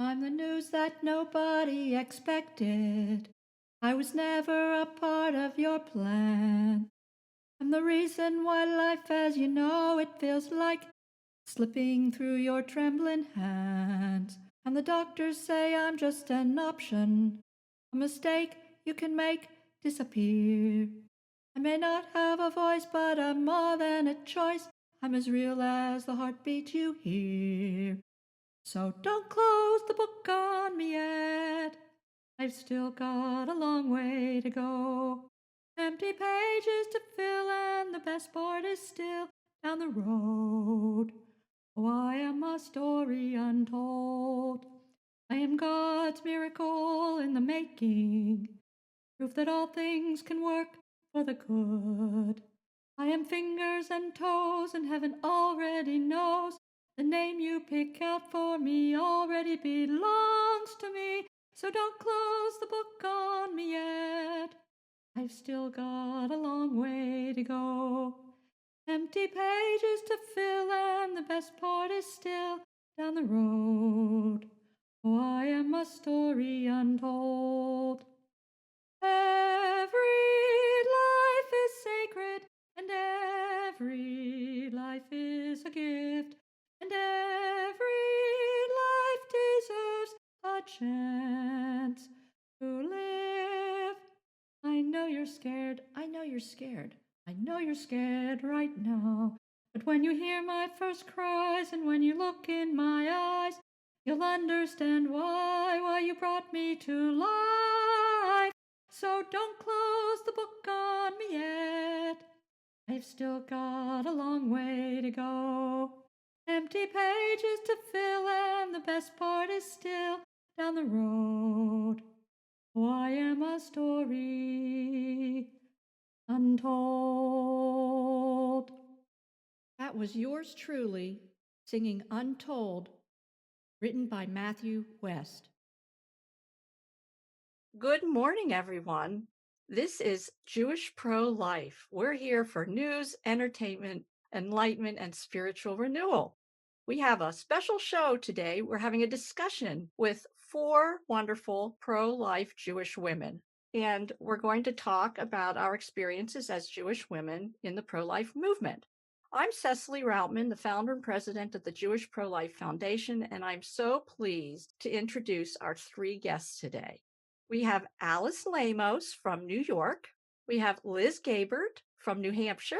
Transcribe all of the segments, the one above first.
I'm the news that nobody expected. I was never a part of your plan. I'm the reason why life as you know it feels like slipping through your trembling hands. And the doctors say I'm just an option, a mistake you can make disappear. I may not have a voice, but I'm more than a choice. I'm as real as the heartbeat you hear. So don't close the book on me yet. I've still got a long way to go. Empty pages to fill, and the best part is still down the road. Oh, I am a story untold. I am God's miracle in the making, proof that all things can work for the good. I am fingers and toes, and heaven already knows the name you pick out for me already belongs to me. So don't close the book on me yet. I've still got a long way to go. Empty pages to fill, and the best part is still down the road. Oh, I am a story untold. Every life is sacred, and every life is a gift, and every life deserves a chance to live. I know you're scared, I know you're scared, I know you're scared right now. But when you hear my first cries and when you look in my eyes, you'll understand why you brought me to life. So don't close the book on me yet. I've still got a long way to go. Empty pages to fill, and the best part is still down the road. Oh, I am a story untold. That was yours truly, singing Untold, written by Matthew West. Good morning, everyone. This is Jewish Pro-Life. We're here for news, entertainment, enlightenment, and spiritual renewal. We have a special show today. We're having a discussion with 4 wonderful pro-life Jewish women. And we're going to talk about our experiences as Jewish women in the pro-life movement. I'm Cecily Routman, the founder and president of the Jewish Pro-Life Foundation, and I'm so pleased to introduce our 3 guests today. We have Alice Lemos from New York, we have Liz Gabert from New Hampshire,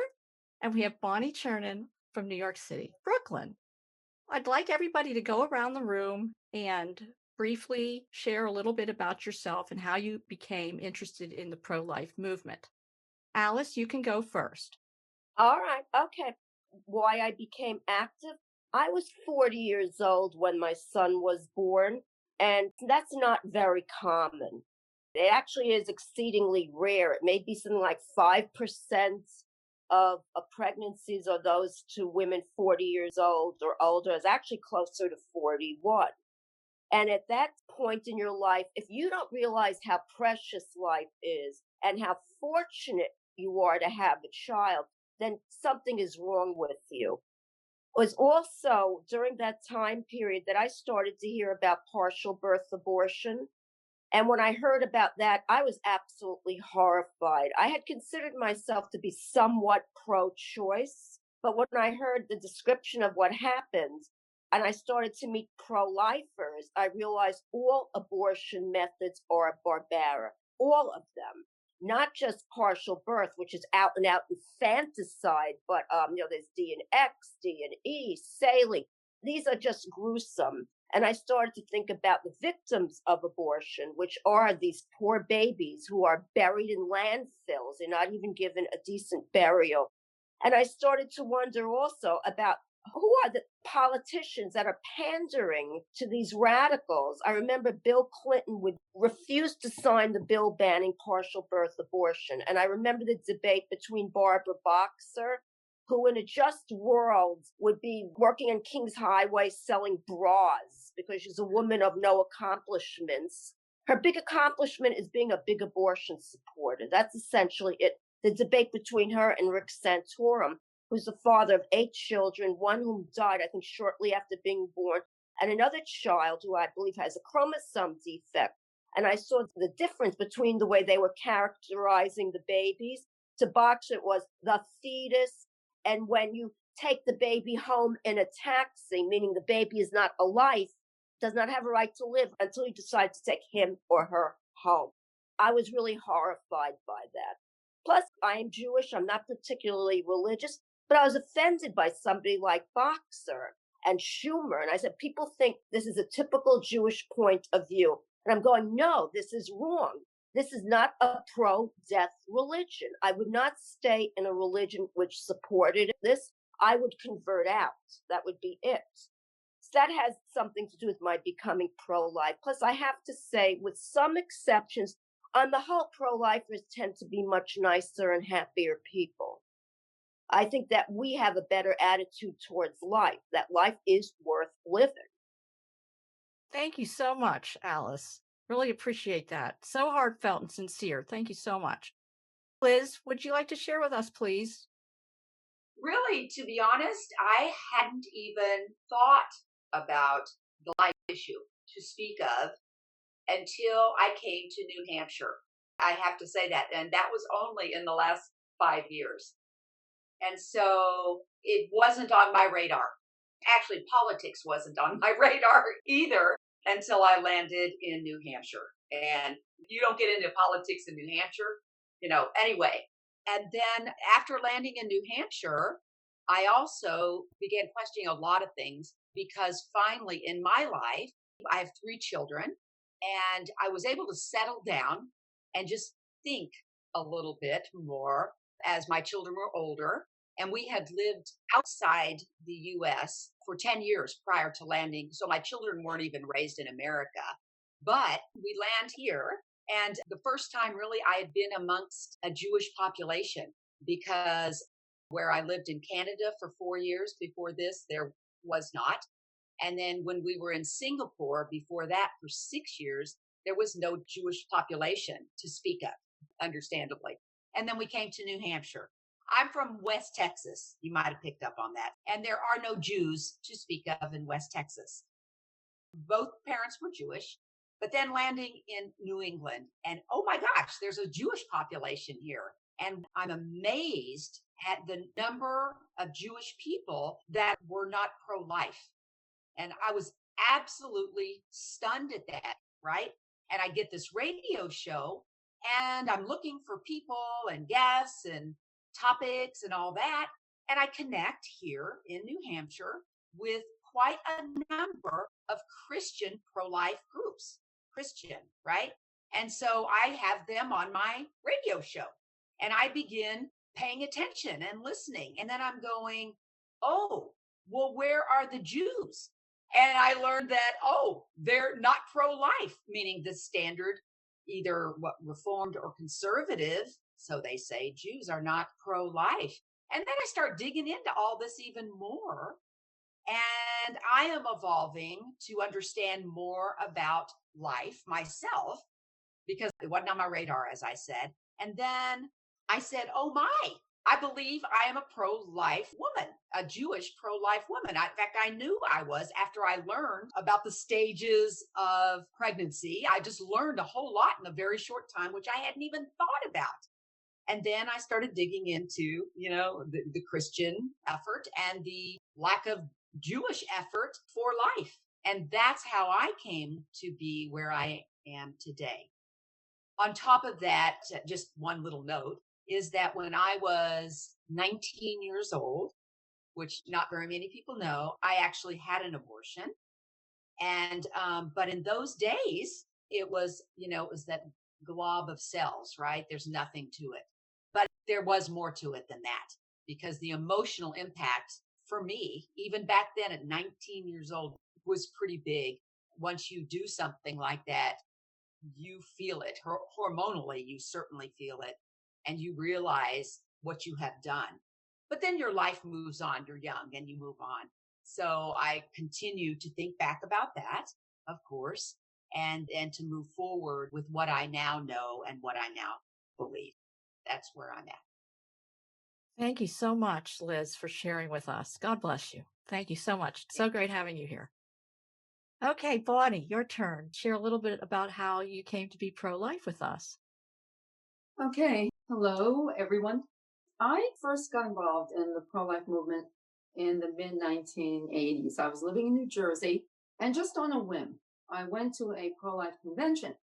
and we have Bonnie Chernin from New York City, Brooklyn. I'd like everybody to go around the room and briefly share a little bit about yourself and how you became interested in the pro-life movement. Alice, you can go first. All right. Okay. Why I became active? I was 40 years old when my son was born, and that's not very common. It actually is exceedingly rare. It may be something like 5% of pregnancies are those to women 40 years old or older. It's actually closer to 41. And at that point in your life, if you don't realize how precious life is and how fortunate you are to have a child, then something is wrong with you. It was also during that time period that I started to hear about partial birth abortion. And when I heard about that, I was absolutely horrified. I had considered myself to be somewhat pro choice, but when I heard the description of what happened and I started to meet pro lifers, I realized all abortion methods are barbaric, all of them. Not just partial birth, which is out and out infanticide, but there's D and X, D and E, saline. These are just gruesome. And I started to think about the victims of abortion, which are these poor babies who are buried in landfills. They're not even given a decent burial. And I started to wonder also about who are the politicians that are pandering to these radicals. I remember Bill Clinton would refuse to sign the bill banning partial birth abortion. And I remember the debate between Barbara Boxer, who in a just world would be working on King's Highway selling bras because she's a woman of no accomplishments. Her big accomplishment is being a big abortion supporter. That's essentially it. The debate between her and Rick Santorum, who's the father of 8 children, one whom died, I think, shortly after being born, and another child who I believe has a chromosome defect. And I saw the difference between the way they were characterizing the babies. To Box, it was the fetus. And when you take the baby home in a taxi, meaning the baby is not a life, does not have a right to live until you decide to take him or her home. I was really horrified by that. Plus, I am Jewish. I'm not particularly religious, but I was offended by somebody like Boxer and Schumer. And I said, people think this is a typical Jewish point of view. And I'm going, no, this is wrong. This is not a pro-death religion. I would not stay in a religion which supported this. I would convert out. That would be it. So that has something to do with my becoming pro-life. Plus, I have to say, with some exceptions, on the whole, pro-lifers tend to be much nicer and happier people. I think that we have a better attitude towards life, that life is worth living. Thank you so much, Alice. Really appreciate that. So heartfelt and sincere. Thank you so much. Liz, would you like to share with us, please? Really, to be honest, I hadn't even thought about the life issue to speak of until I came to New Hampshire. I have to say that. And that was only in the last 5 years. And so it wasn't on my radar. Actually, politics wasn't on my radar either until I landed in New Hampshire. And you don't get into politics in New Hampshire, anyway. And then after landing in New Hampshire, I also began questioning a lot of things because finally in my life, I have 3 children and I was able to settle down and just think a little bit more as my children were older. And we had lived outside the US for 10 years prior to landing. So my children weren't even raised in America, but we land here. And the first time really I had been amongst a Jewish population because where I lived in Canada for 4 years before this, there was not. And then when we were in Singapore before that for 6 years, there was no Jewish population to speak of, understandably. And then we came to New Hampshire. I'm from West Texas. You might have picked up on that. And there are no Jews to speak of in West Texas. Both parents were Jewish, but then landing in New England and oh my gosh, there's a Jewish population here. And I'm amazed at the number of Jewish people that were not pro-life. And I was absolutely stunned at that, right? And I get this radio show and I'm looking for people and guests and topics and all that. And I connect here in New Hampshire with quite a number of Christian pro-life groups, Christian, right? And so I have them on my radio show and I begin paying attention and listening. And then I'm going, oh, well, where are the Jews? And I learned that, oh, they're not pro-life, meaning the standard, either what reformed or conservative. So they say Jews are not pro-life. And then I start digging into all this even more. And I am evolving to understand more about life myself because it wasn't on my radar, as I said. And then I said, oh my, I believe I am a pro-life woman, a Jewish pro-life woman. In fact, I knew I was after I learned about the stages of pregnancy. I just learned a whole lot in a very short time, which I hadn't even thought about. And then I started digging into, the Christian effort and the lack of Jewish effort for life. And that's how I came to be where I am today. On top of that, just one little note is that when I was 19 years old, which not very many people know, I actually had an abortion. And, but in those days, it was that glob of cells, right? There's nothing to it. But there was more to it than that because the emotional impact for me, even back then at 19 years old, was pretty big. Once you do something like that, you feel it. Hormonally, you certainly feel it. And you realize what you have done. But then your life moves on. You're young and you move on. So I continue to think back about that, of course, and to move forward with what I now know and what I now believe. That's where I'm at. Thank you so much, Liz, for sharing with us. God bless you. Thank you so much. So great having you here. Okay, Bonnie, your turn. Share a little bit about how you came to be pro-life with us. Okay, hello everyone. I first got involved in the pro-life movement in the mid 1980s. I was living in New Jersey, and just on a whim, I went to a pro-life convention,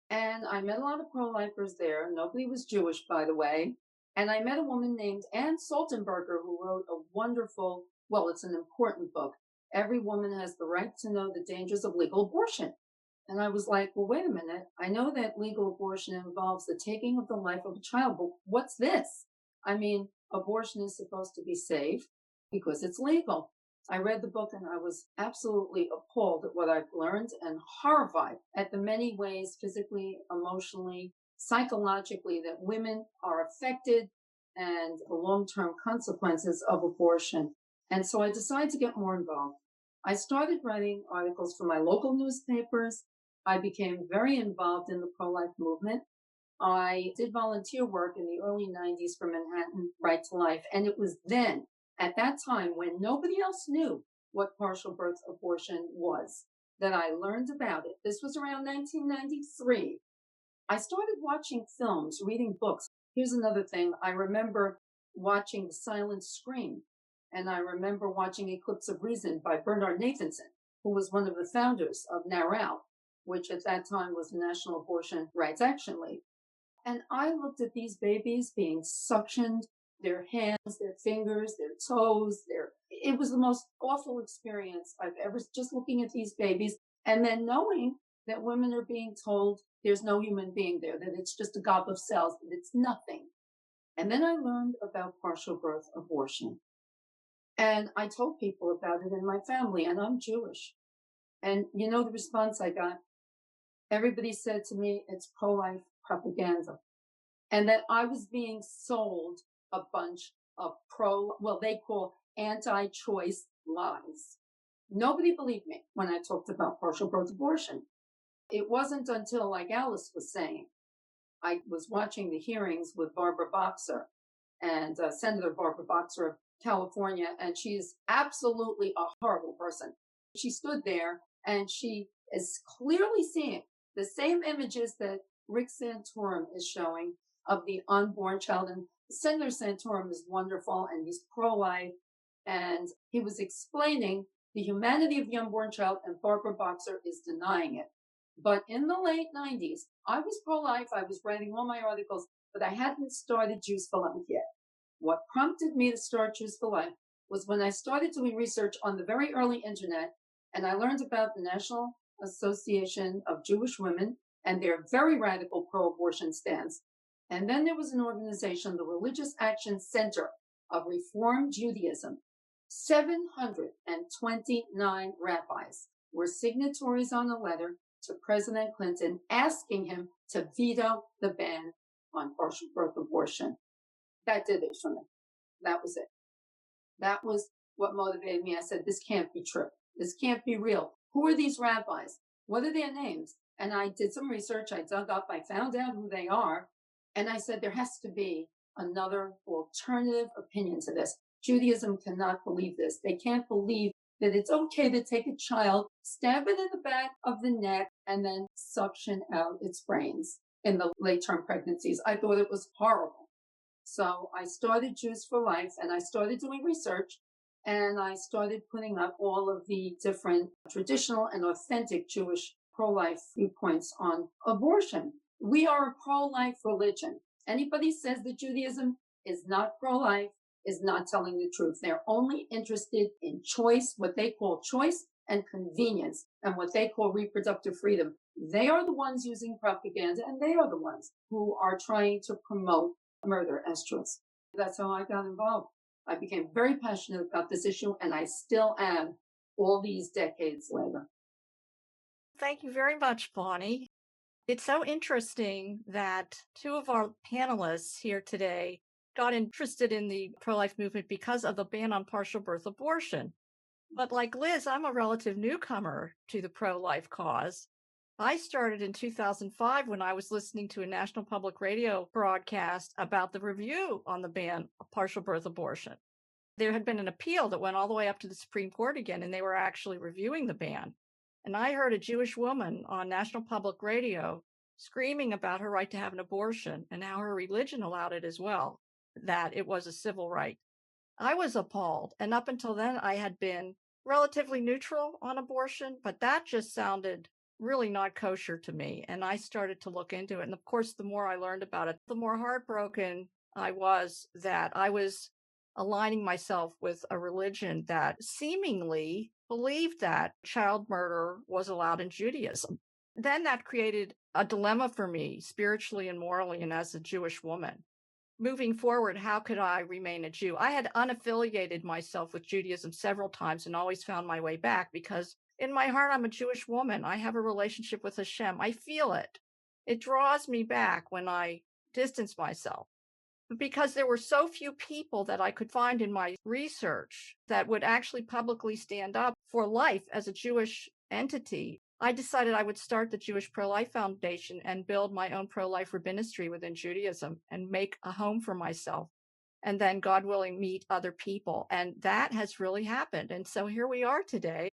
and I met a lot of pro-lifers there. Nobody was Jewish, by the way. And I met a woman named Anne Saltenberger who wrote a wonderful, well, it's an important book. Every woman has the right to know the dangers of legal abortion. And I was like, well, wait a minute. I know that legal abortion involves the taking of the life of a child, but what's this? I mean, abortion is supposed to be safe because it's legal. I read the book and I was absolutely appalled at what I've learned and horrified at the many ways, physically, emotionally, psychologically, that women are affected and the long-term consequences of abortion. And so I decided to get more involved. I started writing articles for my local newspapers. I became very involved in the pro-life movement. I did volunteer work in the early 90s for Manhattan Right to Life. And it was then, at that time, when nobody else knew what partial birth abortion was, that I learned about it. This was around 1993. I started watching films, reading books. Here's another thing. I remember watching The Silent Scream, and I remember watching Eclipse of Reason by Bernard Nathanson, who was one of the founders of NARAL, which at that time was the National Abortion Rights Action League. And I looked at these babies being suctioned, their hands, their fingers, their toes, it was the most awful experience I've ever, just looking at these babies and then knowing that women are being told there's no human being there, that it's just a gob of cells, that it's nothing. And then I learned about partial birth abortion. And I told people about it in my family, and I'm Jewish. And you know the response I got? Everybody said to me, it's pro-life propaganda. And that I was being sold a bunch of they call anti-choice lies. Nobody believed me when I talked about partial birth abortion. It wasn't until, like Alice was saying, I was watching the hearings with Barbara Boxer and Senator Barbara Boxer of California, and she's absolutely a horrible person. She stood there and she is clearly seeing the same images that Rick Santorum is showing of the unborn child. And Senator Santorum is wonderful and he's pro-life. And he was explaining the humanity of the unborn child, and Barbara Boxer is denying it. But in the late 90s, I was pro-life. I was writing all my articles, but I hadn't started Jews for Life yet. What prompted me to start Jews for Life was when I started doing research on the very early internet, and I learned about the National Association of Jewish Women and their very radical pro-abortion stance. And then there was an organization, the Religious Action Center of Reform Judaism. 729 rabbis were signatories on a letter to President Clinton asking him to veto the ban on partial birth abortion. That did it for me. That was it. That was what motivated me. I said, this can't be true. This can't be real. Who are these rabbis? What are their names? And I did some research. I dug up. I found out who they are. And I said, there has to be another alternative opinion to this. Judaism cannot believe this. They can't believe that it's okay to take a child, stab it in the back of the neck, and then suction out its brains in the late-term pregnancies. I thought it was horrible. So I started Jews for Life, and I started doing research, and I started putting up all of the different traditional and authentic Jewish pro-life viewpoints on abortion. We are a pro-life religion. Anybody says that Judaism is not pro-life is not telling the truth. They're only interested in choice, what they call choice, and convenience, and what they call reproductive freedom. They are the ones using propaganda, and they are the ones who are trying to promote murder as choice. That's how I got involved. I became very passionate about this issue, and I still am all these decades later. Thank you very much, Bonnie. It's so interesting that two of our panelists here today got interested in the pro-life movement because of the ban on partial birth abortion. But like Liz, I'm a relative newcomer to the pro-life cause. I started in 2005 when I was listening to a national public radio broadcast about the review on the ban of partial birth abortion. There had been an appeal that went all the way up to the Supreme Court again, and they were actually reviewing the ban. And I heard a Jewish woman on National Public Radio screaming about her right to have an abortion and how her religion allowed it as well, that it was a civil right. I was appalled. And up until then, I had been relatively neutral on abortion, but that just sounded really not kosher to me. And I started to look into it. And of course, the more I learned about it, the more heartbroken I was that I was aligning myself with a religion that seemingly believed that child murder was allowed in Judaism. Then that created a dilemma for me spiritually and morally, and as a Jewish woman. Moving forward, how could I remain a Jew? I had unaffiliated myself with Judaism several times and always found my way back because in my heart, I'm a Jewish woman. I have a relationship with Hashem. I feel it. It draws me back when I distance myself. But because there were so few people that I could find in my research that would actually publicly stand up for life as a Jewish entity, I decided I would start the Jewish Pro-Life Foundation and build my own pro-life ministry within Judaism and make a home for myself. And then, God willing, meet other people. And that has really happened. And so here we are today.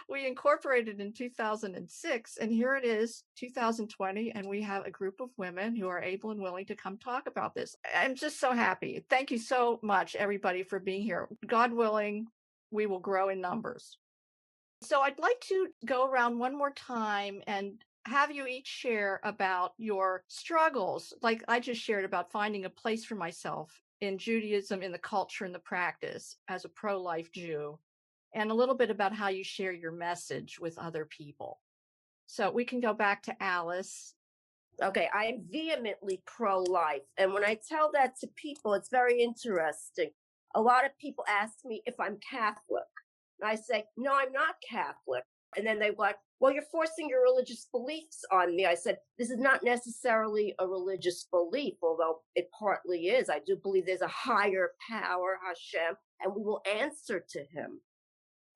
We incorporated in 2006, and here it is, 2020, and we have a group of women who are able and willing to come talk about this. I'm just so happy. Thank you so much, everybody, for being here. God willing, we will grow in numbers. So I'd like to go around one more time and have you each share about your struggles, like I just shared about finding a place for myself in Judaism, in the culture and the practice as a pro-life Jew, and a little bit about how you share your message with other people. So we can go back to Alice. Okay, I am vehemently pro-life. And when I tell that to people, it's very interesting. A lot of people ask me if I'm Catholic. And I say, no, I'm not Catholic. And then they're like, well, you're forcing your religious beliefs on me. I said, this is not necessarily a religious belief, although it partly is. I do believe there's a higher power, Hashem, and we will answer to him.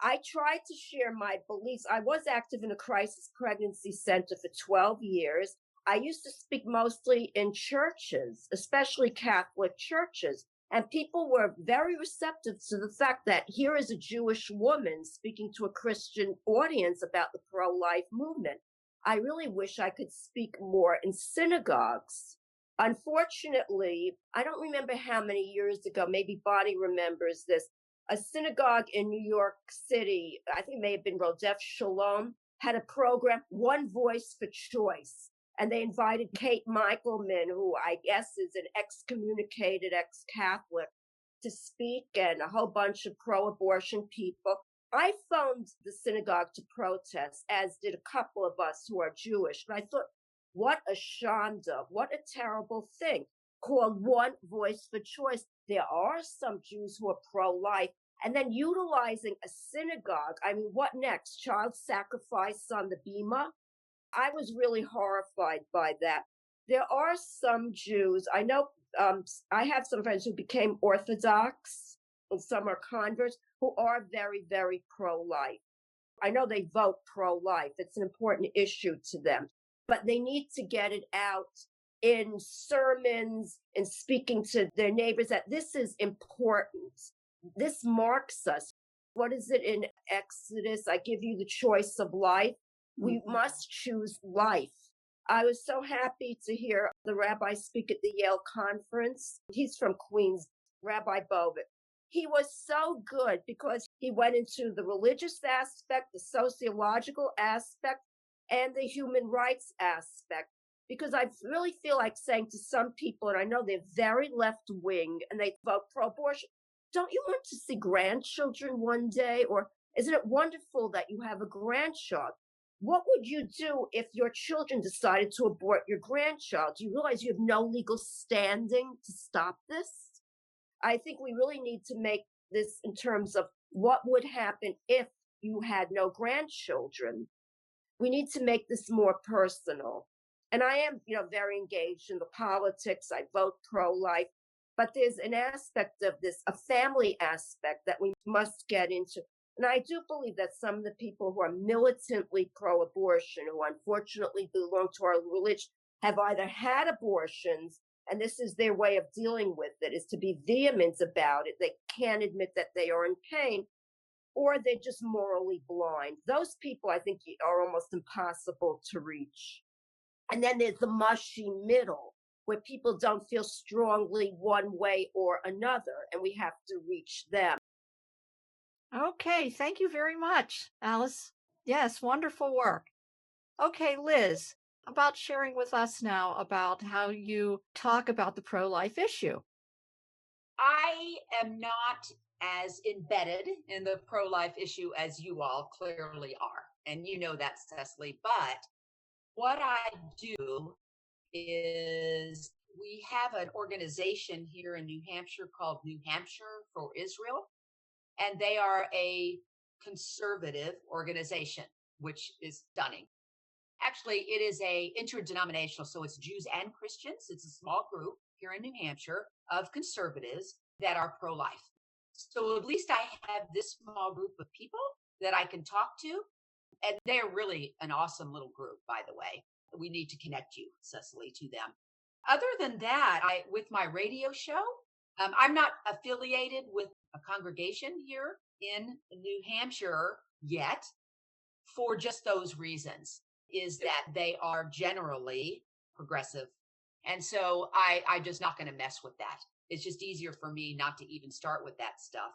I tried to share my beliefs. I was active in a crisis pregnancy center for 12 years. I used to speak mostly in churches, especially Catholic churches. And people were very receptive to the fact that here is a Jewish woman speaking to a Christian audience about the pro-life movement. I really wish I could speak more in synagogues. Unfortunately, I don't remember how many years ago, maybe Bonnie remembers this, a synagogue in New York City, I think it may have been Rodef Shalom, had a program, One Voice for Choice. And they invited Kate Michelman, who I guess is an excommunicated ex-Catholic, to speak, and a whole bunch of pro-abortion people. I phoned the synagogue to protest, as did a couple of us who are Jewish. And I thought, what a shanda, what a terrible thing, called One Voice for Choice. There are some Jews who are pro-life, and then utilizing a synagogue. I mean, what next? Child sacrifice on the bima? I was really horrified by that. There are some Jews, I know, I have some friends who became Orthodox, and some are converts, who are very, very pro-life. I know they vote pro-life. It's an important issue to them, but they need to get it out in sermons and speaking to their neighbors that this is important. This marks us. What is it in Exodus? I give you the choice of life. We must choose life. I was so happy to hear the rabbi speak at the Yale conference. He's from Queens, Rabbi Bovit. He was so good because he went into the religious aspect, the sociological aspect, and the human rights aspect. Because I really feel like saying to some people, and I know they're very left-wing and they vote pro-abortion, don't you want to see grandchildren one day? Or isn't it wonderful that you have a grandchild? What would you do if your children decided to abort your grandchild? Do you realize you have no legal standing to stop this? I think we really need to make this in terms of what would happen if you had no grandchildren. We need to make this more personal. And I am, very engaged in the politics. I vote pro-life. But there's an aspect of this, a family aspect that we must get into. And I do believe that some of the people who are militantly pro-abortion, who unfortunately belong to our religion, have either had abortions, and this is their way of dealing with it, is to be vehement about it. They can't admit that they are in pain. or they're just morally blind. Those people, I think, are almost impossible to reach. And then there's the mushy middle, where people don't feel strongly one way or another, and we have to reach them. Okay, thank you very much, Alice. Yes, wonderful work. Okay, Liz, how about sharing with us now about how you talk about the pro-life issue? I am not as embedded in the pro life issue as you all clearly are. And you know that, Cecily. But what I do is we have an organization here in New Hampshire called New Hampshire for Israel. And they are a conservative organization, which is stunning. Actually, it is a interdenominational, so it's Jews and Christians. It's a small group here in New Hampshire of conservatives that are pro-life. So at least I have this small group of people that I can talk to, and they're really an awesome little group, by the way. We need to connect you, Cecily, to them. Other than that, with my radio show, I'm not affiliated with a congregation here in New Hampshire yet, for just those reasons, is that they are generally progressive. And so I'm just not going to mess with that. It's just easier for me not to even start with that stuff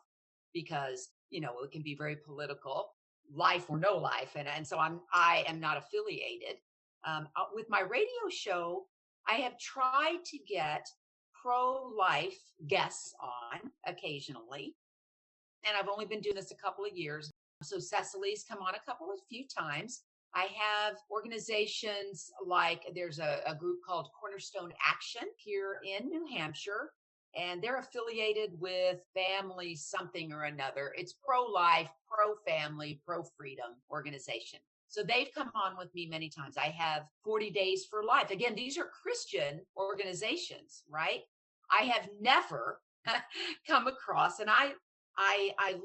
because, it can be very political, life or no life. And so I am not affiliated. With my radio show, I have tried to get pro-life guests on occasionally. And I've only been doing this a couple of years. So Cecily's come on a few times. I have organizations like there's a group called Cornerstone Action here in New Hampshire, and they're affiliated with Family something or another. It's pro-life, pro-family, pro-freedom organization. So they've come on with me many times. I have 40 Days for Life. Again, these are Christian organizations, right? I have never come across, and I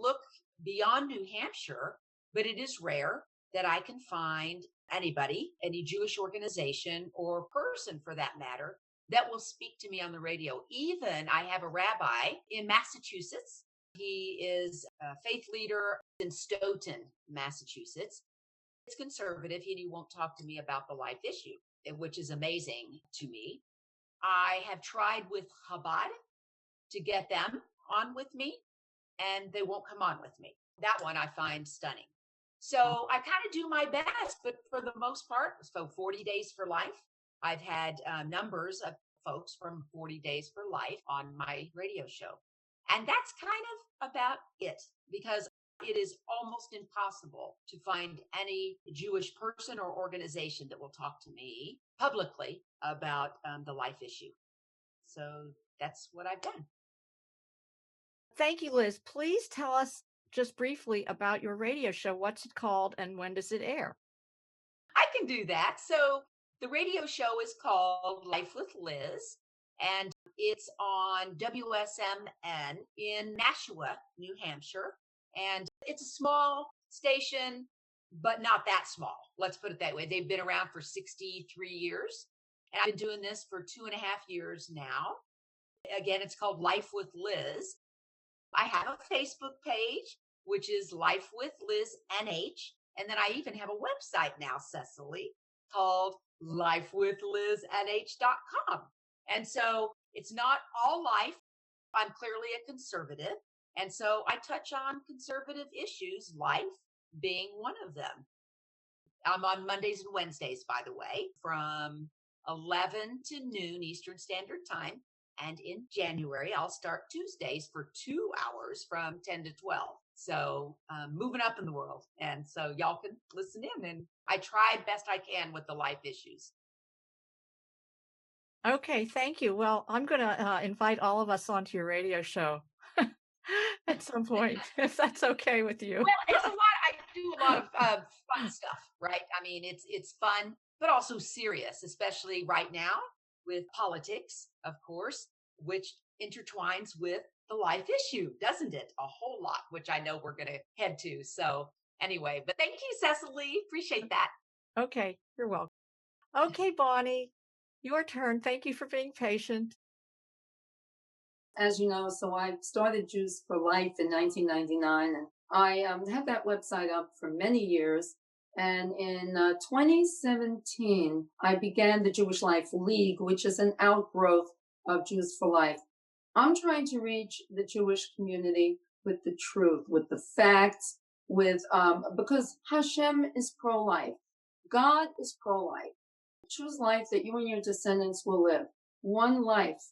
look beyond New Hampshire, but it is rare that I can find anybody, any Jewish organization or person for that matter, that will speak to me on the radio. Even I have a rabbi in Massachusetts. He is a faith leader in Stoughton, Massachusetts. It's conservative, and he won't talk to me about the life issue, which is amazing to me. I have tried with Chabad to get them on with me, and they won't come on with me. That one I find stunning. So I kind of do my best, but for the most part, so 40 Days for Life, I've had numbers of folks from 40 Days for Life on my radio show. And that's kind of about it, because it is almost impossible to find any Jewish person or organization that will talk to me publicly about the life issue. So that's what I've done. Thank you, Liz. Please tell us just briefly about your radio show. What's it called and when does it air? I can do that. So the radio show is called Life with Liz, and it's on WSMN in Nashua, New Hampshire. And it's a small station, but not that small. Let's put it that way. They've been around for 63 years. And I've been doing this for 2.5 years now. Again, it's called Life with Liz. I have a Facebook page, which is Life with Liz NH. And then I even have a website now, Cecily, called lifewithliznh.com. And so it's not all life. I'm clearly a conservative. And so I touch on conservative issues, life being one of them. I'm on Mondays and Wednesdays, by the way, from 11 to noon Eastern Standard Time. And in January, I'll start Tuesdays for 2 hours from 10 to 12. So moving up in the world. And so y'all can listen in. And I try best I can with the life issues. Okay, thank you. Well, I'm going to invite all of us onto your radio show at some point, if that's okay with you. Well, it's a lot. I do a lot of fun stuff, right? I mean, it's fun, but also serious, especially right now with politics, of course, which intertwines with the life issue, doesn't it? A whole lot, which I know we're going to head to. So anyway, but thank you, Cecily. Appreciate that. Okay, you're welcome. Okay, Bonnie, your turn. Thank you for being patient. as you know, so I started Jews for Life in 1999, and I had that website up for many years. And in 2017, I began the Jewish Life League, which is an outgrowth of Jews for Life. I'm trying to reach the Jewish community with the truth, with the facts, because Hashem is pro-life. God is pro-life. Choose life that you and your descendants will live. One life.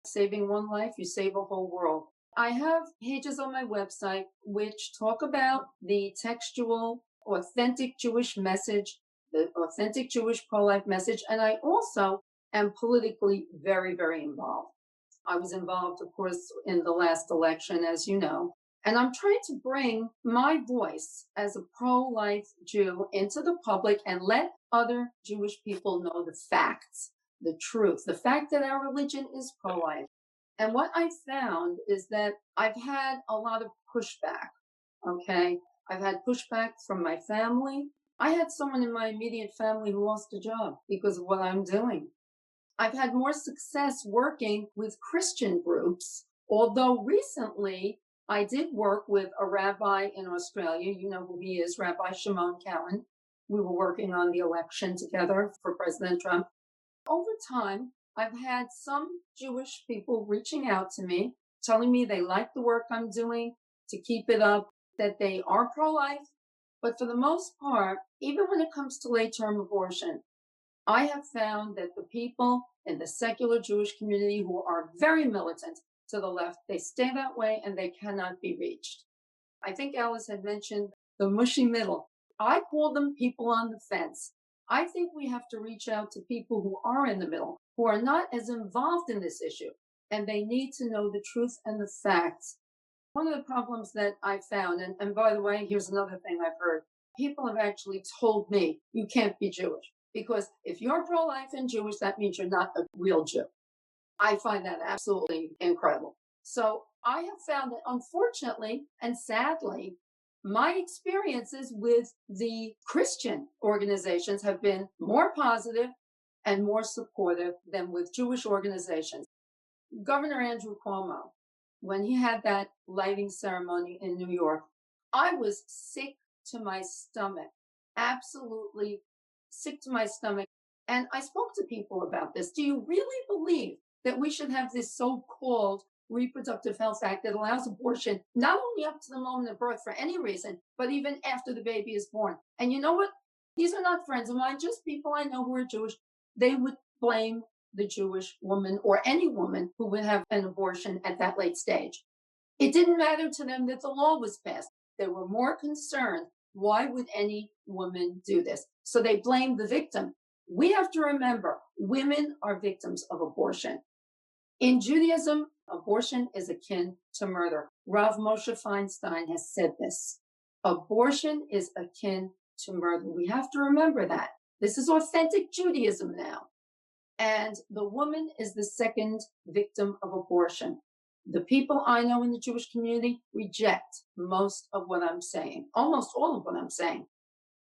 Saving one life, you save a whole world. I have pages on my website which talk about the textual, authentic Jewish message, the authentic Jewish pro-life message, and I also am politically very, very involved. I was involved, of course, in the last election, as you know, and I'm trying to bring my voice as a pro-life Jew into the public and let other Jewish people know the facts, the truth, the fact that our religion is pro-life. And what I found is that I've had a lot of pushback, okay? I've had pushback from my family. I had someone in my immediate family who lost a job because of what I'm doing. I've had more success working with Christian groups, although recently I did work with a rabbi in Australia. You know who he is, Rabbi Shimon Cowan. We were working on the election together for President Trump. Over time, I've had some Jewish people reaching out to me, telling me they like the work I'm doing, to keep it up, that they are pro-life. But for the most part, even when it comes to late-term abortion, I have found that the people in the secular Jewish community who are very militant to the left, they stay that way and they cannot be reached. I think Alice had mentioned the mushy middle. I call them people on the fence. I think we have to reach out to people who are in the middle, who are not as involved in this issue, and they need to know the truth and the facts. One of the problems that I found, and by the way, here's another thing I've heard. People have actually told me, you can't be Jewish, because if you're pro-life and Jewish, that means you're not a real Jew. I find that absolutely incredible. So I have found that unfortunately and sadly, my experiences with the Christian organizations have been more positive and more supportive than with Jewish organizations. Governor Andrew Cuomo, when he had that lighting ceremony in New York, I was sick to my stomach, absolutely sick to my stomach. And I spoke to people about this. Do you really believe that we should have this so-called Reproductive Health Act that allows abortion not only up to the moment of birth for any reason, but even after the baby is born? And you know what? These are not friends of mine, just people I know who are Jewish. They would blame the Jewish woman or any woman who would have an abortion at that late stage. It didn't matter to them that the law was passed. They were more concerned, why would any woman do this? So they blamed the victim. We have to remember, women are victims of abortion. In Judaism, abortion is akin to murder. Rav Moshe Feinstein has said this. Abortion is akin to murder. We have to remember that. This is authentic Judaism now. And the woman is the second victim of abortion. The people I know in the Jewish community reject most of what I'm saying, almost all of what I'm saying.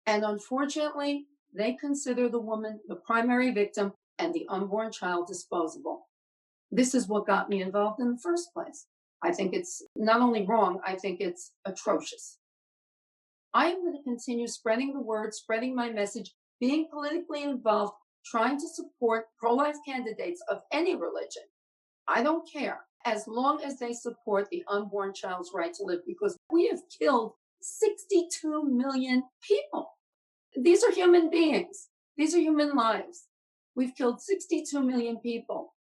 And unfortunately, they consider the woman the primary victim and the unborn child disposable. This is what got me involved in the first place. I think it's not only wrong, I think it's atrocious. I am going to continue spreading the word, spreading my message, being politically involved, trying to support pro-life candidates of any religion. I don't care, as long as they support the unborn child's right to live, because we have killed 62 million people. These are human beings. These are human lives. We've killed 62 million people,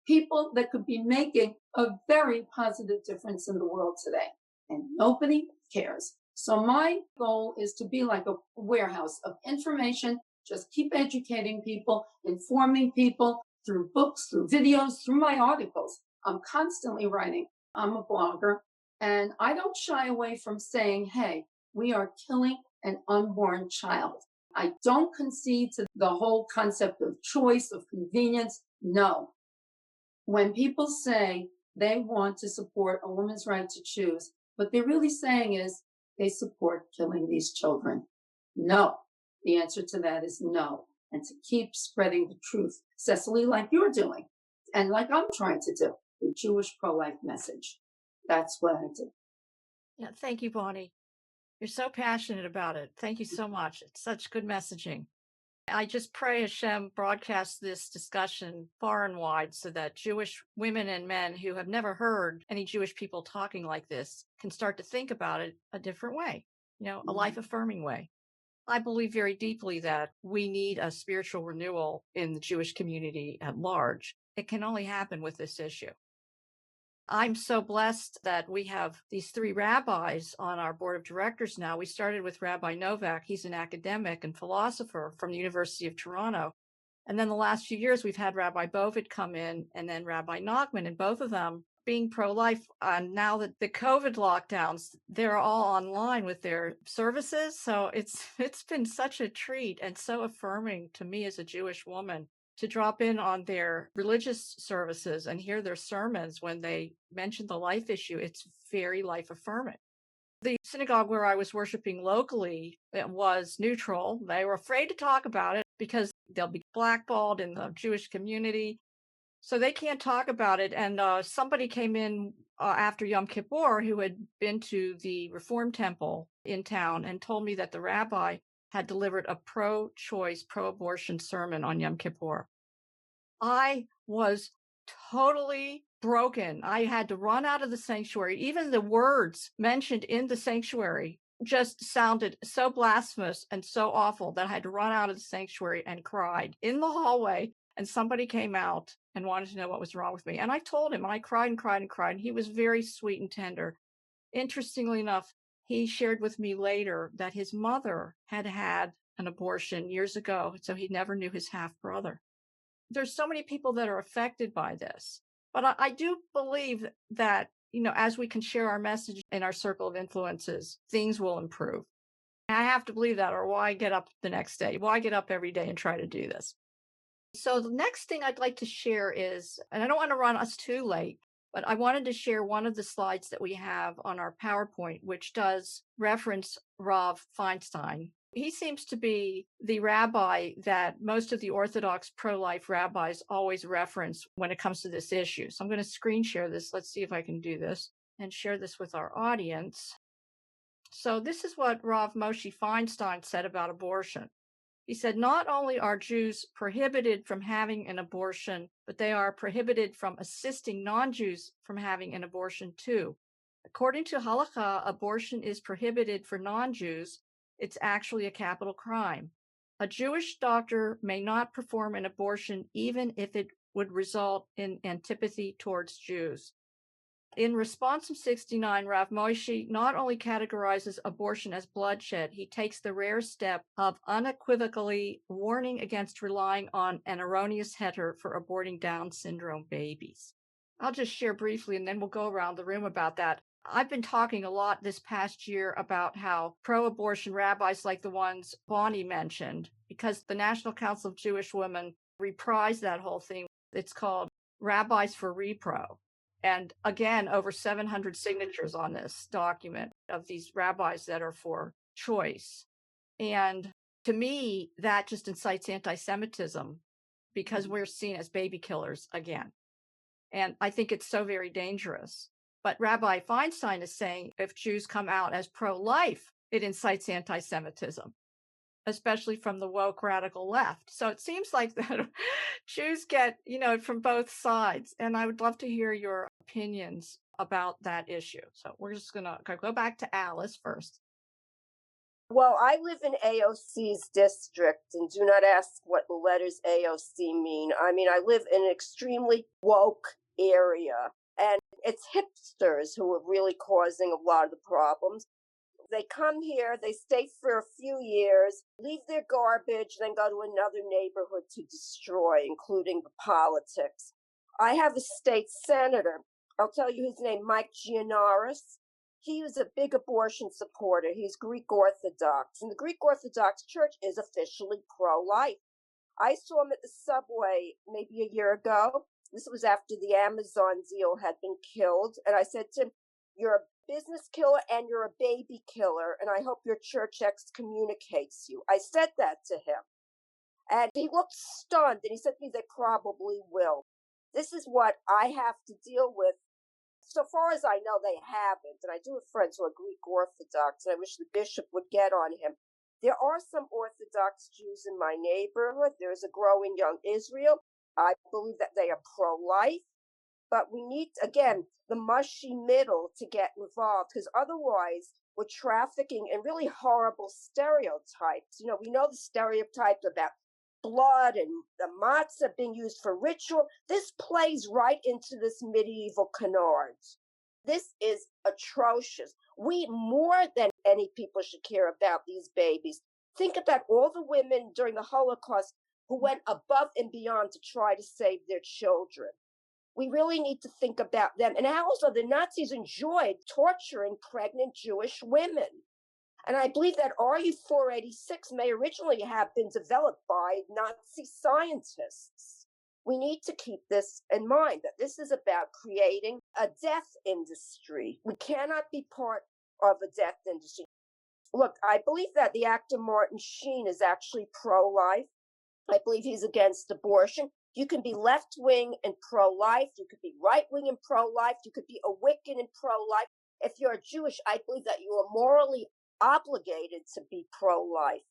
people that could be making a very positive difference in the world today. And nobody cares. So my goal is to be like a warehouse of information. Just keep educating people, informing people through books, through videos, through my articles. I'm constantly writing. I'm a blogger. And I don't shy away from saying, hey, we are killing an unborn child. I don't concede to the whole concept of choice, of convenience. No. When people say they want to support a woman's right to choose, what they're really saying is they support killing these children. No. The answer to that is no. And to keep spreading the truth, Cecily, like you're doing, and like I'm trying to do. the Jewish pro-life message. That's what I did. Yeah, thank you, Bonnie. You're so passionate about it. Thank you so much. It's such good messaging. I just pray Hashem broadcasts this discussion far and wide so that Jewish women and men who have never heard any Jewish people talking like this can start to think about it a different way, a life-affirming way. I believe very deeply that we need a spiritual renewal in the Jewish community at large. It can only happen with this issue. I'm so blessed that we have these three rabbis on our board of directors now. We started with Rabbi Novak. He's an academic and philosopher from the University of Toronto. And then the last few years, we've had Rabbi Bovid come in and then Rabbi Nachman, and both of them being pro-life. Now that the COVID lockdowns, they're all online with their services. So it's been such a treat and so affirming to me as a Jewish woman to drop in on their religious services and hear their sermons when they mention the life issue. It's very life affirming. The synagogue where I was worshiping locally, it was neutral. They were afraid to talk about it because they'll be blackballed in the Jewish community. So they can't talk about it. And somebody came in after Yom Kippur who had been to the Reform Temple in town and told me that the rabbi had delivered a pro-choice, pro-abortion sermon on Yom Kippur. I was totally broken. I had to run out of the sanctuary. Even the words mentioned in the sanctuary just sounded so blasphemous and so awful that I had to run out of the sanctuary and cried in the hallway. And somebody came out and wanted to know what was wrong with me. And I told him, and I cried and cried and cried. And he was very sweet and tender. Interestingly enough, he shared with me later that his mother had had an abortion years ago, so he never knew his half-brother. There's so many people that are affected by this. But I do believe that, as we can share our message in our circle of influences, things will improve. I have to believe that, or why get up the next day? Why get up every day and try to do this? So the next thing I'd like to share is, and I don't want to run us too late, but I wanted to share one of the slides that we have on our PowerPoint, which does reference Rav Feinstein. He seems to be the rabbi that most of the Orthodox pro-life rabbis always reference when it comes to this issue. So I'm going to screen share this. Let's see if I can do this and share this with our audience. So this is what Rav Moshe Feinstein said about abortion. He said, not only are Jews prohibited from having an abortion, but they are prohibited from assisting non-Jews from having an abortion too. According to halakha, abortion is prohibited for non-Jews. It's actually a capital crime. A Jewish doctor may not perform an abortion even if it would result in antipathy towards Jews. In response to 69, Rav Moshe not only categorizes abortion as bloodshed, he takes the rare step of unequivocally warning against relying on an erroneous heter for aborting Down syndrome babies. I'll just share briefly, and then we'll go around the room about that. I've been talking a lot this past year about how pro-abortion rabbis like the ones Bonnie mentioned, because the National Council of Jewish Women reprised that whole thing. It's called Rabbis for Repro. And again, over 700 signatures on this document of these rabbis that are for choice. And to me, that just incites anti-Semitism because we're seen as baby killers again. And I think it's so very dangerous. But Rabbi Feinstein is saying if Jews come out as pro-life, it incites anti-Semitism, especially from the woke radical left. So it seems like that Jews get, from both sides. And I would love to hear your opinions about that issue. So we're just going to go back to Alice first. Well, I live in AOC's district, and do not ask what the letters AOC mean. I mean, I live in an extremely woke area, and it's hipsters who are really causing a lot of the problems. They come here, they stay for a few years, leave their garbage, then go to another neighborhood to destroy, including the politics. I have a state senator. I'll tell you his name, Mike Gianaris. He is a big abortion supporter. He's Greek Orthodox, and the Greek Orthodox Church is officially pro-life. I saw him at the subway maybe a year ago. This was after the Amazon deal had been killed, and I said to him, "You're a business killer and you're a baby killer, and I hope your church excommunicates you." I said that to him, and he looked stunned, and he said to me, "They probably will." This is what I have to deal with. So far as I know, they haven't. And I do have friends who are Greek Orthodox, and I wish the bishop would get on him. There are some Orthodox Jews in my neighborhood. There's a growing young Israel. I believe that they are pro-life. But we need, again, the mushy middle to get involved, because otherwise we're trafficking in really horrible stereotypes. We know the stereotypes about blood and the matzah being used for ritual. This plays right into this medieval canards. This is atrocious. We, more than any people, should care about these babies. Think about all the women during the Holocaust who went above and beyond to try to save their children. We really need to think about them. And also, the Nazis enjoyed torturing pregnant Jewish women. And I believe that RU-486 may originally have been developed by Nazi scientists. We need to keep this in mind, that this is about creating a death industry. We cannot be part of a death industry. Look, I believe that the actor Martin Sheen is actually pro-life. I believe he's against abortion. You can be left-wing and pro-life. You could be right-wing and pro-life. You could be a Wiccan and pro-life. If you're Jewish, I believe that you are morally obligated to be pro-life.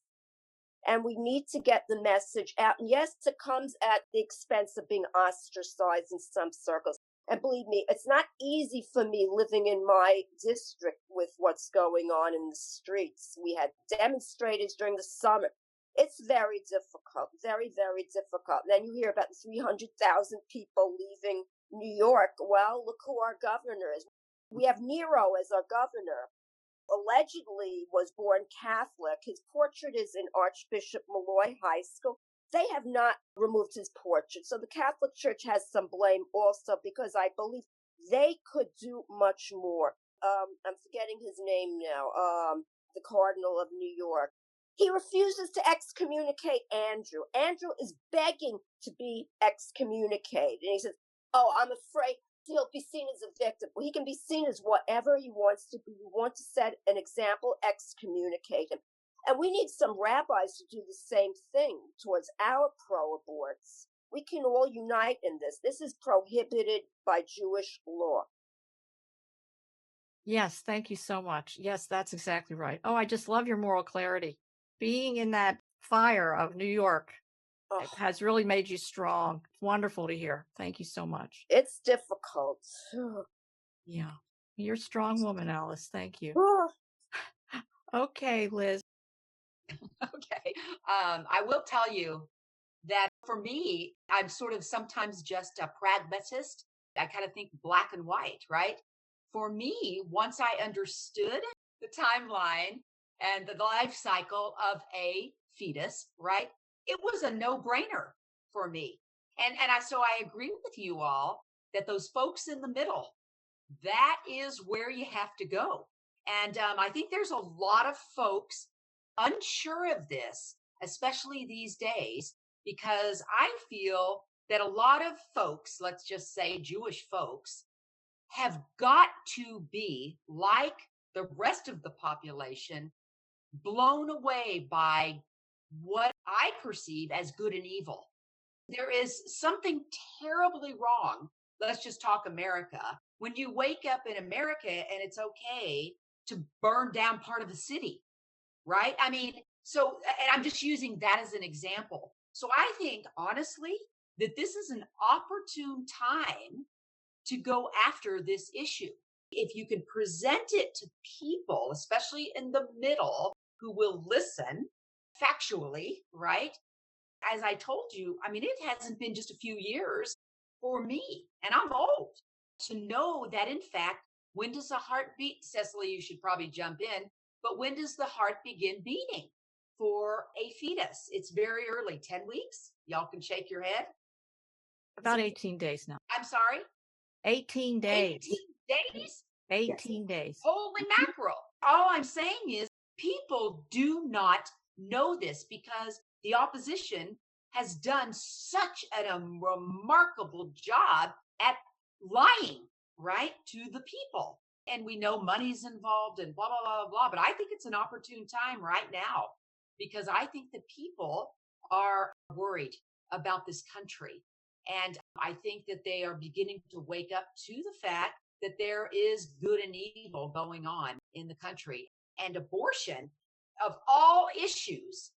And we need to get the message out. And yes, it comes at the expense of being ostracized in some circles. And believe me, it's not easy for me living in my district with what's going on in the streets. We had demonstrators during the summer. It's very difficult, very, very difficult. Then you hear about the 300,000 people leaving New York. Well, look who our governor is. We have Nero as our governor. Allegedly was born Catholic. His portrait is in Archbishop Malloy High School. They have not removed his portrait. So the Catholic Church has some blame also, because I believe they could do much more. I'm forgetting his name now. The Cardinal of New York. He refuses to excommunicate Andrew. Andrew is begging to be excommunicated. And he says, oh, I'm afraid he'll be seen as a victim. Well, he can be seen as whatever he wants to be. We want to set an example, excommunicate him. And we need some rabbis to do the same thing towards our pro-aborts. We can all unite in this. This is prohibited by Jewish law. Yes, thank you so much. Yes, that's exactly right. Oh, I just love your moral clarity. Being in that fire of New York has really made you strong. It's wonderful to hear. Thank you so much. It's difficult. Yeah. You're a strong woman, Alice. Thank you. Okay, Liz. Okay. I will tell you that for me, I'm sort of sometimes just a pragmatist. I kind of think black and white, right? For me, once I understood the timeline and the life cycle of a fetus, right? It was a no-brainer for me. So I agree with you all that those folks in the middle, that is where you have to go. And I think there's a lot of folks unsure of this, especially these days, because I feel that a lot of folks, let's just say Jewish folks, have got to be, like the rest of the population, blown away by what I perceive as good and evil. There is something terribly wrong. Let's just talk America. When you wake up in America and it's okay to burn down part of the city, right? I mean, so, and I'm just using that as an example. So I think, honestly, that this is an opportune time to go after this issue. If you can present it to people, especially in the middle, who will listen factually, right? As I told you, I mean, it hasn't been just a few years for me, and I'm old, to know that, in fact, when does the heart beat? Cecily, you should probably jump in, but when does the heart begin beating for a fetus? It's very early, 10 weeks. Y'all can shake your head. About 18 days now. I'm sorry? 18 days. 18 days? 18 days. Holy mackerel. All I'm saying is people do not know this because the opposition has done such a remarkable job at lying, right, to the people. And we know money's involved and blah, blah, blah, blah, blah. But I think it's an opportune time right now because I think that people are worried about this country. And I think that they are beginning to wake up to the fact that there is good and evil going on in the country. And abortion, of all issues,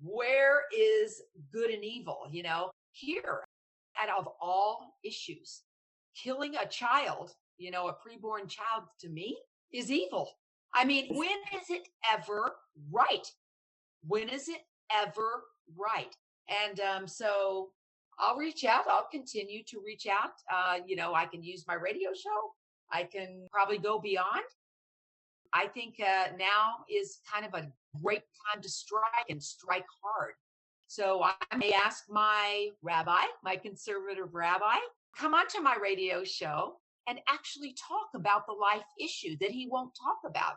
where is good and evil? Here, out of all issues, killing a child, a preborn child, to me is evil. I mean, when is it ever right? When is it ever right? And so I'll reach out. I'll continue to reach out. I can use my radio show. I can probably go beyond. I think now is kind of a great time to strike and strike hard. So I may ask my rabbi, my conservative rabbi, come onto my radio show and actually talk about the life issue that he won't talk about.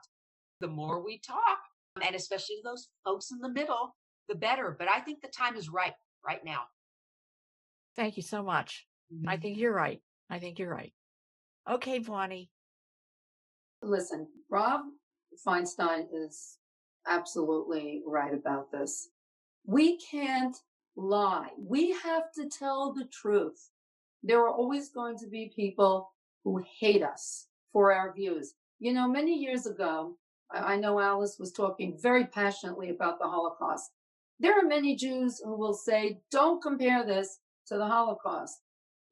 The more we talk, and especially those folks in the middle, the better. But I think the time is right now. Thank you so much. Mm-hmm. I think you're right. Okay, Vani. Listen, Rob Feinstein is absolutely right about this. We can't lie. We have to tell the truth. There are always going to be people who hate us for our views. Many years ago, I know Alice was talking very passionately about the Holocaust. There are many Jews who will say, don't compare this to the Holocaust.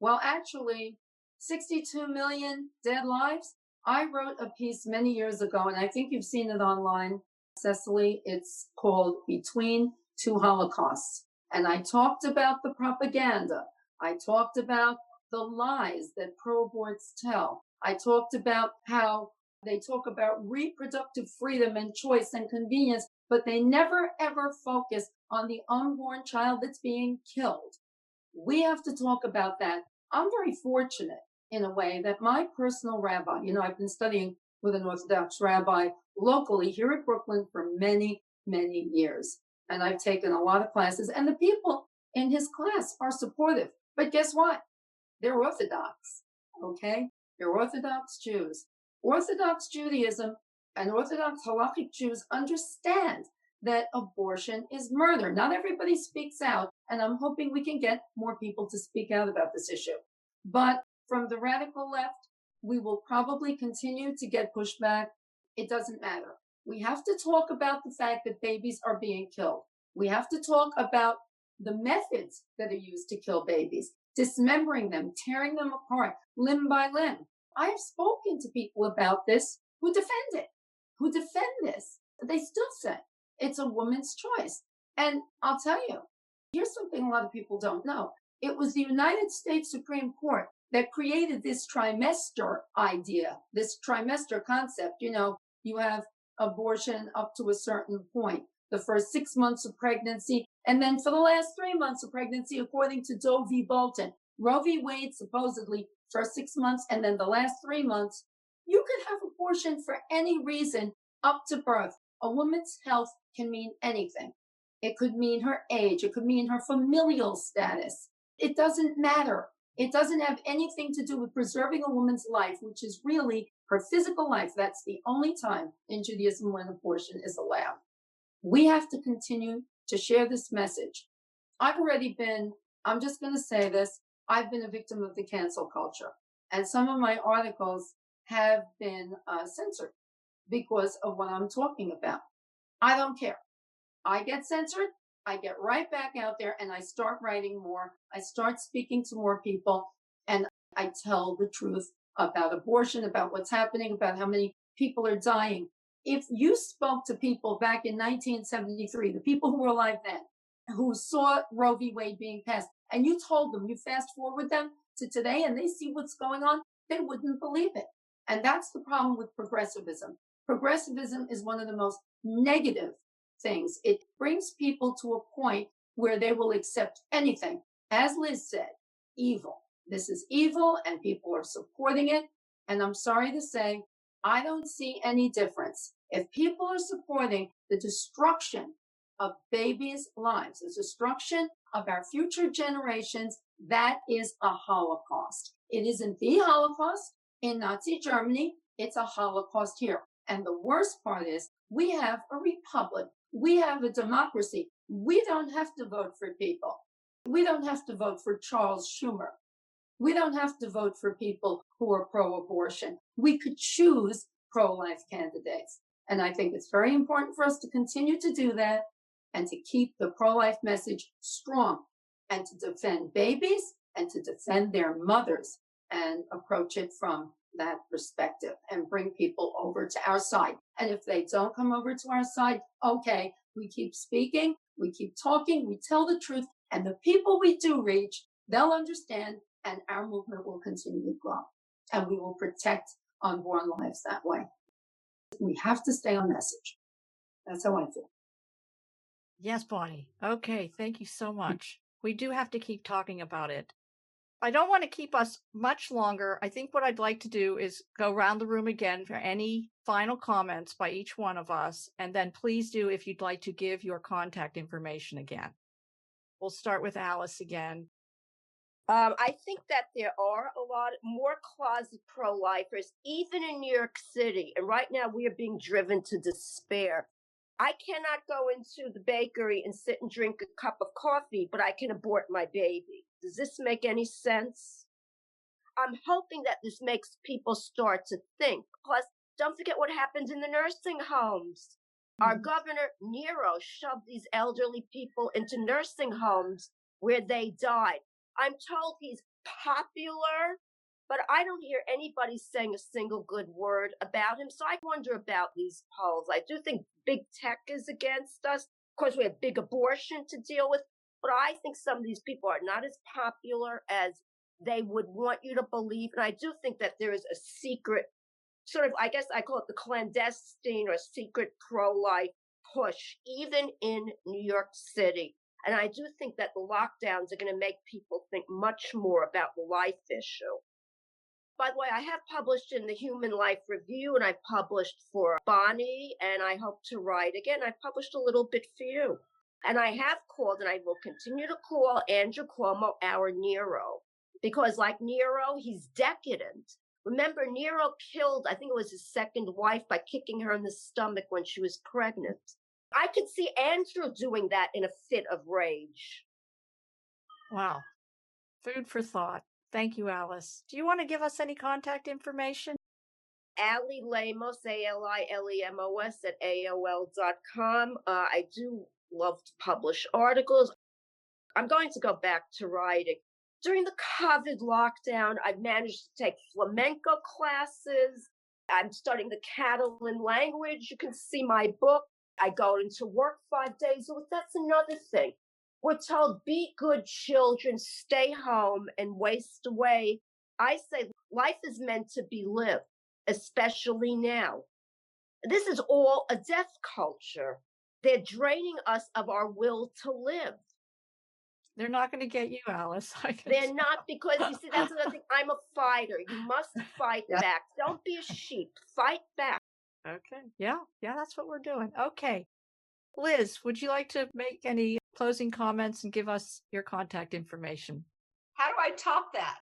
Well, actually, 62 million dead lives. I wrote a piece many years ago, and I think you've seen it online, Cecily. It's called Between Two Holocausts. And I talked about the propaganda. I talked about the lies that pro-aborts tell. I talked about how they talk about reproductive freedom and choice and convenience, but they never, ever focus on the unborn child that's being killed. We have to talk about that. I'm very fortunate in a way that my personal rabbi, I've been studying with an Orthodox rabbi locally here at Brooklyn for many, many years. And I've taken a lot of classes, and the people in his class are supportive. But guess what? They're Orthodox, okay? They're Orthodox Jews. Orthodox Judaism and Orthodox halakhic Jews understand that abortion is murder. Not everybody speaks out, and I'm hoping we can get more people to speak out about this issue. But from the radical left, we will probably continue to get pushback. It doesn't matter. We have to talk about the fact that babies are being killed. We have to talk about the methods that are used to kill babies, dismembering them, tearing them apart, limb by limb. I have spoken to people about this who defend this. They still say it's a woman's choice. And I'll tell you, here's something a lot of people don't know. It was the United States Supreme Court that created this trimester idea, this trimester concept. You have abortion up to a certain point, the first 6 months of pregnancy, and then for the last 3 months of pregnancy, according to Doe v. Bolton. Roe v. Wade, supposedly, first 6 months, and then the last 3 months. You could have abortion for any reason up to birth. A woman's health can mean anything. It could mean her age. It could mean her familial status. It doesn't matter. It doesn't have anything to do with preserving a woman's life, which is really her physical life. That's the only time in Judaism when abortion is allowed. We have to continue to share this message. I'm just going to say this, I've been a victim of the cancel culture. And some of my articles have been censored because of what I'm talking about. I don't care. I get censored. I get right back out there and I start writing more. I start speaking to more people and I tell the truth about abortion, about what's happening, about how many people are dying. If you spoke to people back in 1973, the people who were alive then, who saw Roe v. Wade being passed, and you told them, you fast forward them to today and they see what's going on, they wouldn't believe it. And that's the problem with progressivism. Progressivism is one of the most negative things. It brings people to a point where they will accept anything. As Liz said, evil. This is evil and people are supporting it. And I'm sorry to say, I don't see any difference. If people are supporting the destruction of babies' lives, the destruction of our future generations, that is a Holocaust. It isn't the Holocaust in Nazi Germany. It's a Holocaust here. And the worst part is we have a republic. We have a democracy. We don't have to vote for people. We don't have to vote for Charles Schumer. We don't have to vote for people who are pro-abortion. We could choose pro-life candidates. And I think it's very important for us to continue to do that and to keep the pro-life message strong and to defend babies and to defend their mothers and approach it from that perspective and bring people over to our side. And if they don't come over to our side, okay, we keep speaking, we keep talking, we tell the truth, and the people we do reach, they'll understand, and our movement will continue to grow. And we will protect unborn lives that way. We have to stay on message. That's how I feel. Yes, Bonnie. Okay, thank you so much. We do have to keep talking about it. I don't want to keep us much longer. I think what I'd like to do is go around the room again for any final comments by each one of us. And then please do, if you'd like to give your contact information again. We'll start with Alice again. I think that there are a lot more closet pro-lifers, even in New York City. And right now we are being driven to despair. I cannot go into the bakery and sit and drink a cup of coffee, but I can abort my baby. Does this make any sense? I'm hoping that this makes people start to think. Plus, don't forget what happened in the nursing homes. Our governor, Nero, shoved these elderly people into nursing homes where they died. I'm told he's popular, but I don't hear anybody saying a single good word about him. So I wonder about these polls. I do think big tech is against us. Of course, we have big abortion to deal with, but I think some of these people are not as popular as they would want you to believe. And I do think that there is a secret, sort of, I guess I call it the clandestine or secret pro-life push, even in New York City. And I do think that the lockdowns are going to make people think much more about the life issue. By the way, I have published in the Human Life Review, and I've published for Bonnie, and I hope to write again. I've published a little bit for you. And I have called, and I will continue to call Andrew Cuomo our Nero, because like Nero, he's decadent. Remember, Nero killed, I think it was his second wife, by kicking her in the stomach when she was pregnant. I could see Andrew doing that in a fit of rage. Wow. Food for thought. Thank you, Alice. Do you want to give us any contact information? Alice Lemos, ALILEMOS at AOL.com. I do love to publish articles. I'm going to go back to writing. During the COVID lockdown, I've managed to take flamenco classes. I'm studying the Catalan language. You can see my book. I go into work 5 days a week. That's another thing. We're told, be good children, stay home, and waste away. I say life is meant to be lived, especially now. This is all a death culture. They're draining us of our will to live. They're not going to get you, Alice. They're not, because you see, that's another thing. I'm a fighter. You must fight back. Don't be a sheep. Fight back. Okay. Yeah, that's what we're doing. Okay. Liz, would you like to make any closing comments and give us your contact information? How do I top that?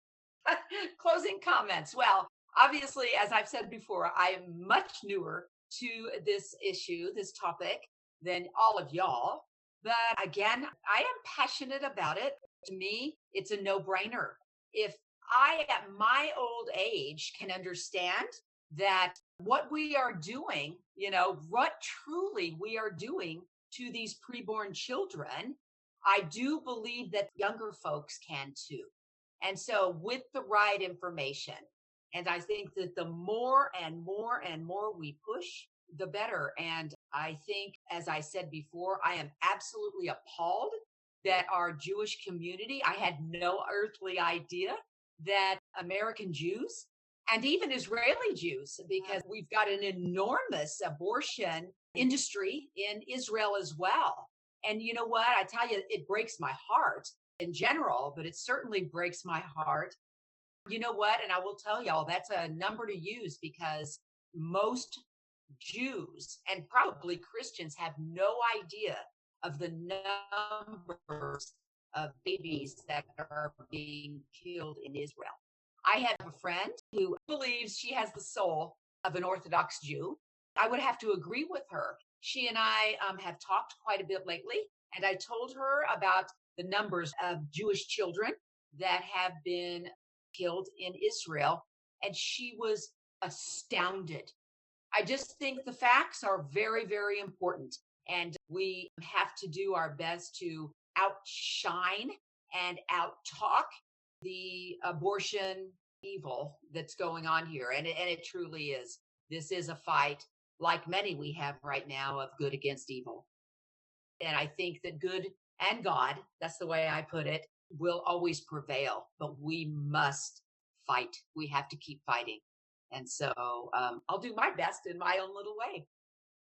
Closing comments. Well, obviously, as I've said before, I am much newer to this issue, this topic, than all of y'all. But again, I am passionate about it. To me, it's a no-brainer. If I, at my old age, can understand that what we are doing, what truly we are doing to these preborn children, I do believe that younger folks can too. And so with the right information, and I think that the more and more and more we push, the better. And I think, as I said before, I am absolutely appalled that our Jewish community, I had no earthly idea that American Jews and even Israeli Jews, because we've got an enormous abortion industry in Israel as well. And you know what? I tell you, it breaks my heart in general, but it certainly breaks my heart. You know what? And I will tell y'all, that's a number to use, because most Jews and probably Christians have no idea of the numbers of babies that are being killed in Israel. I have a friend who believes she has the soul of an Orthodox Jew. I would have to agree with her. She and I have talked quite a bit lately, and I told her about the numbers of Jewish children that have been killed in Israel. And she was astounded. I just think the facts are very, very important. And we have to do our best to outshine and outtalk the abortion evil that's going on here. And it truly is. This is a fight, like many we have right now, of good against evil. And I think that good and God, that's the way I put it, will always prevail. But we must fight. We have to keep fighting. And so I'll do my best in my own little way.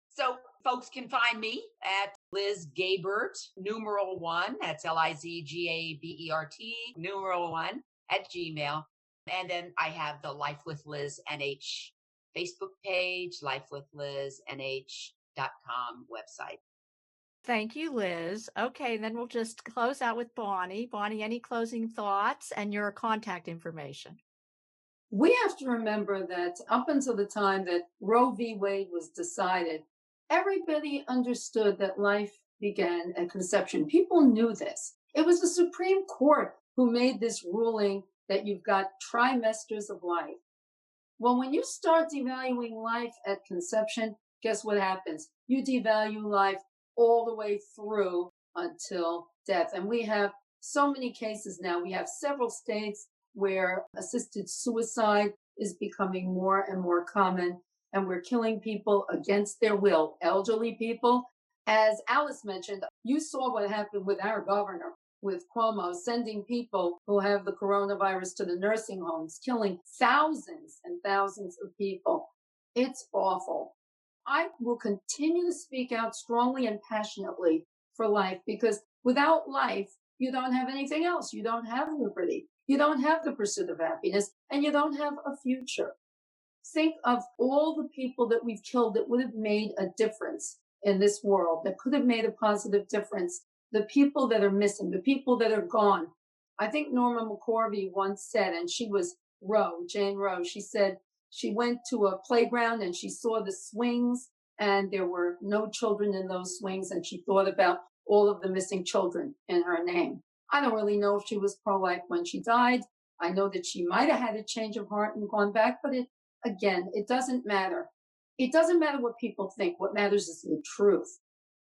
So folks can find me at Liz Gabert, numeral 1. That's LIZGABERT, numeral 1 at Gmail. And then I have the Life with Liz NH Facebook page, lifewithLizNH.com website. Thank you, Liz. Okay, then we'll just close out with Bonnie. Bonnie, any closing thoughts and your contact information? We have to remember that up until the time that Roe v. Wade was decided, everybody understood that life began at conception. People knew this. It was the Supreme Court who made this ruling that you've got trimesters of life. Well, when you start devaluing life at conception, guess what happens? You devalue life all the way through until death. And we have so many cases now. We have several states where assisted suicide is becoming more and more common, and we're killing people against their will, elderly people. As Alice mentioned, you saw what happened with our governor, with Cuomo, sending people who have the coronavirus to the nursing homes, killing thousands and thousands of people. It's awful. I will continue to speak out strongly and passionately for life, because without life, you don't have anything else. You don't have liberty. You don't have the pursuit of happiness, and you don't have a future. Think of all the people that we've killed that would have made a difference in this world, that could have made a positive difference. The people that are missing, the people that are gone. I think Norma McCorvey once said, and she was Jane Roe, she said she went to a playground and she saw the swings and there were no children in those swings, and she thought about all of the missing children in her name. I don't really know if she was pro-life when she died. I know that she might have had a change of heart and gone back, but it doesn't matter. It doesn't matter what people think. What matters is the truth.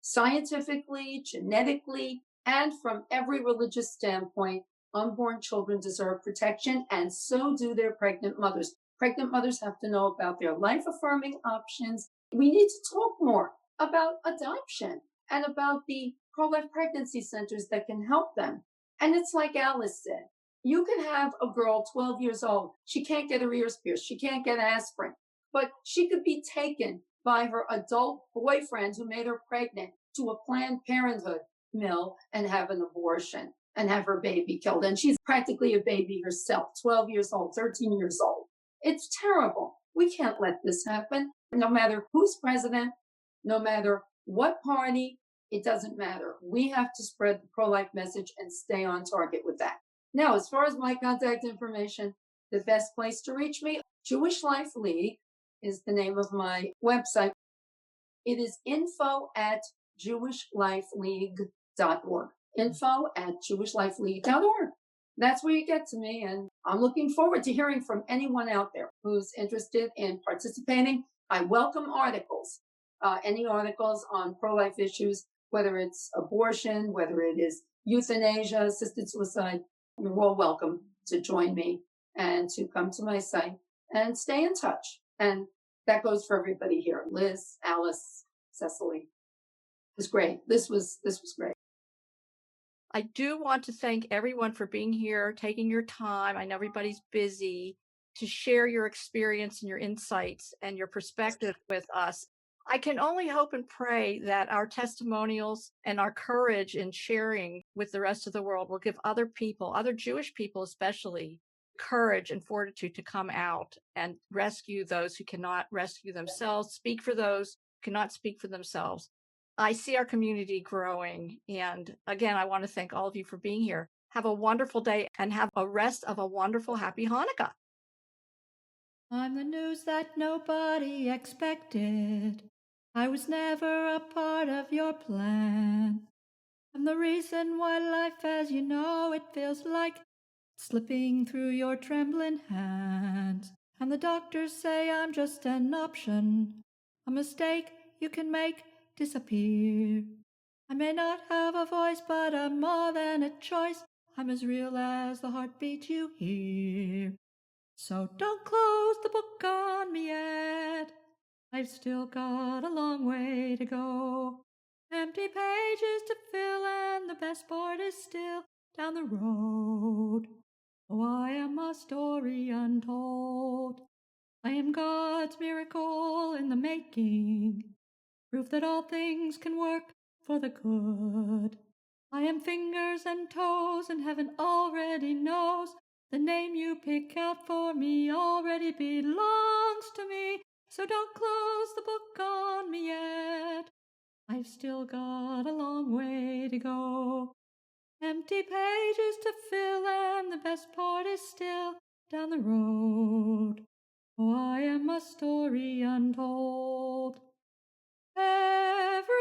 Scientifically, genetically, and from every religious standpoint, unborn children deserve protection, and so do their pregnant mothers. Pregnant mothers have to know about their life-affirming options. We need to talk more about adoption and about the pro-life pregnancy centers that can help them. And it's like Alice said, you can have a girl 12 years old. She can't get her ears pierced. She can't get aspirin, but she could be taken by her adult boyfriend who made her pregnant to a Planned Parenthood mill and have an abortion and have her baby killed. And she's practically a baby herself, 12 years old, 13 years old. It's terrible. We can't let this happen. No matter who's president, no matter what party, it doesn't matter. We have to spread the pro-life message and stay on target with that. Now, as far as my contact information, the best place to reach me, Jewish Life League is the name of my website. It is info@jewishlifeleague.org. info@jewishlifeleague.org. That's where you get to me, and I'm looking forward to hearing from anyone out there who's interested in participating. I welcome articles, any articles on pro-life issues, whether it's abortion, whether it is euthanasia, assisted suicide. You're all welcome to join me and to come to my site and stay in touch. And that goes for everybody here. Liz, Alice, Cecily. It was great. This was great. I do want to thank everyone for being here, taking your time. I know everybody's busy, to share your experience and your insights and your perspective with us. I can only hope and pray that our testimonials and our courage in sharing with the rest of the world will give other people, other Jewish people especially, courage and fortitude to come out and rescue those who cannot rescue themselves, speak for those who cannot speak for themselves. I see our community growing. And again, I want to thank all of you for being here. Have a wonderful day and have a rest of a wonderful, happy Hanukkah. I'm the news that nobody expected. I was never a part of your plan. I'm the reason why life as you know it feels like slipping through your trembling hands. And the doctors say I'm just an option, a mistake you can make disappear. I may not have a voice, but I'm more than a choice. I'm as real as the heartbeat you hear. So don't close the book on me yet. I've still got a long way to go. Empty pages to fill, and the best part is still down the road. Oh, I am a story untold. I am God's miracle in the making, proof that all things can work for the good. I am fingers and toes, and heaven already knows the name you pick out for me already belongs to me. So don't close the book on me yet. I've still got a long way to go. Empty pages to fill, and the best part is still down the road. Oh, I am a story untold. Every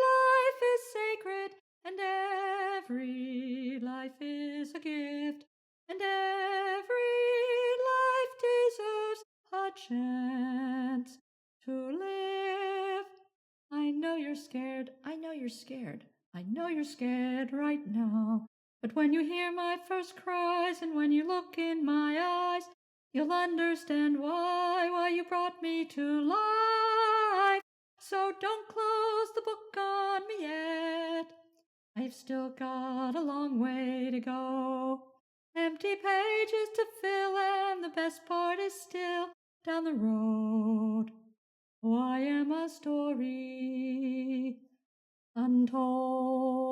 life is sacred, and every life is a gift, and every life deserves a chance to live. I know you're scared, I know you're scared, I know you're scared right now. But when you hear my first cries, and when you look in my eyes, you'll understand why you brought me to life. So don't close the book on me yet. I've still got a long way to go. Empty pages to fill, and the best part is still down the road. Oh, I am a story untold.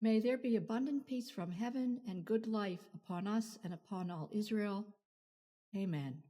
May there be abundant peace from heaven and good life upon us and upon all Israel. Amen.